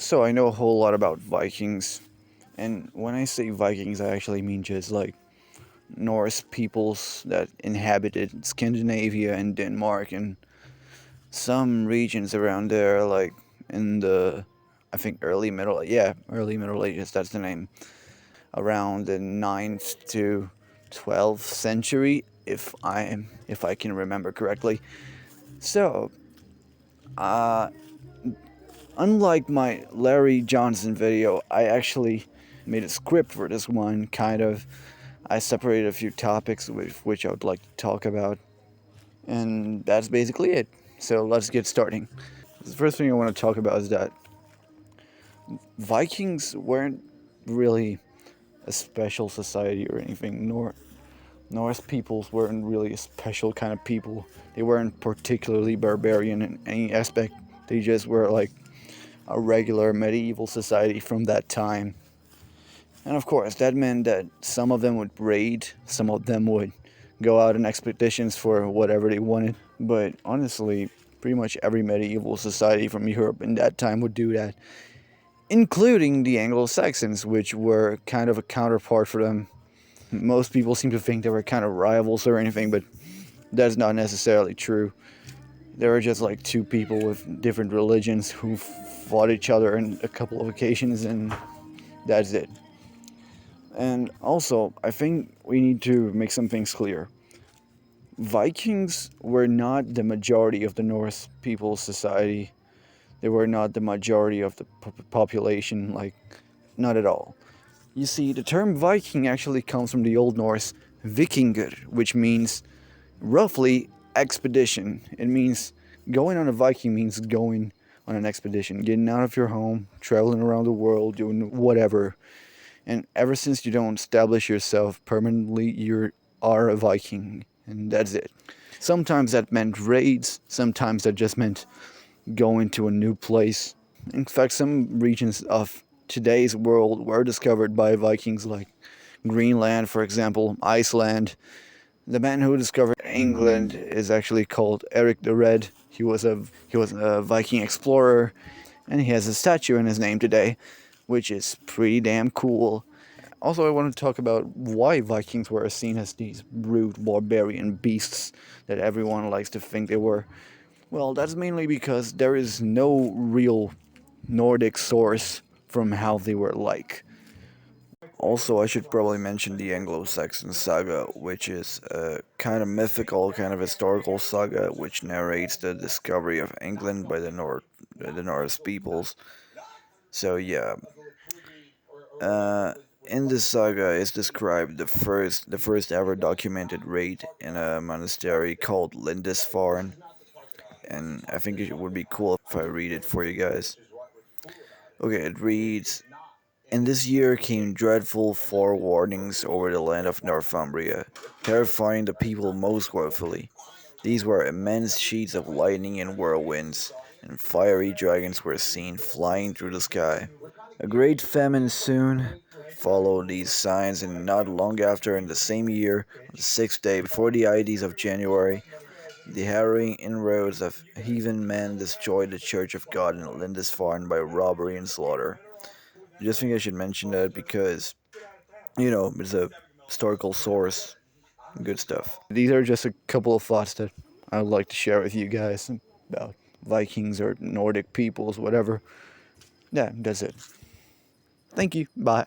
So I know a whole lot about Vikings, and when I say Vikings, I actually mean just like Norse peoples that inhabited Scandinavia and Denmark and some regions around there, like in the, I think early Middle Ages. That's the name. Around the 9th to 12th century, if I can remember correctly. So, uh, unlike my Larry Johnson video, I actually made a script for this one, kind of. I separated a few topics with which I would like to talk about, and that's basically it. So let's get starting. The first thing I want to talk about is that Vikings weren't really a special society or anything, nor Norse peoples weren't really a special kind of people. They weren't particularly barbarian in any aspect. They just were like a regular medieval society from that time. And of course, that meant that some of them would raid, some of them would go out on expeditions for whatever they wanted. But honestly, pretty much every medieval society from Europe in that time would do that, including the Anglo-Saxons, which were kind of a counterpart for them. Most people seem to think they were kind of rivals or anything, but that's not necessarily true. There were just like two people with different religions who fought each other on a couple of occasions, and that's it. And also, I think we need to make some things clear. Vikings were not the majority of the Norse people's society. They were not the majority of the population, like, not at all. You see, the term Viking actually comes from the Old Norse Vikingur, which means roughly expedition. It means going on a Viking means going on an expedition, getting out of your home, traveling around the world, doing whatever. And ever since you don't establish yourself permanently, you are a Viking, and that's it. Sometimes that meant raids, sometimes that just meant going to a new place. In fact, some regions of today's world were discovered by Vikings, like Greenland, for example, Iceland. The man who discovered England is actually called Eric the Red. He was a Viking explorer, and he has a statue in his name today, which is pretty damn cool. Also, I want to talk about why Vikings were seen as these brute barbarian beasts that everyone likes to think they were. Well, that's mainly because there is no real Nordic source from how they were like. Also, I should probably mention the Anglo-Saxon saga, which is a kind of mythical, kind of historical saga which narrates the discovery of England by the Norse peoples. So yeah, uh, in this saga is described the first ever documented raid in a monastery called Lindisfarne, and I think it would be cool if I read it for you guys. Okay, it reads: In this year came dreadful forewarnings over the land of Northumbria, terrifying the people most woefully. These were immense sheets of lightning and whirlwinds, and fiery dragons were seen flying through the sky. A great famine soon followed these signs, and not long after, in the same year, on the sixth day before the Ides of January, the harrowing inroads of heathen men destroyed the Church of God in Lindisfarne by robbery and slaughter. I just think I should mention that because, it's a historical source. Good stuff. These are just a couple of thoughts that I would like to share with you guys about Vikings or Nordic peoples, whatever. Yeah, that's it. Thank you. Bye.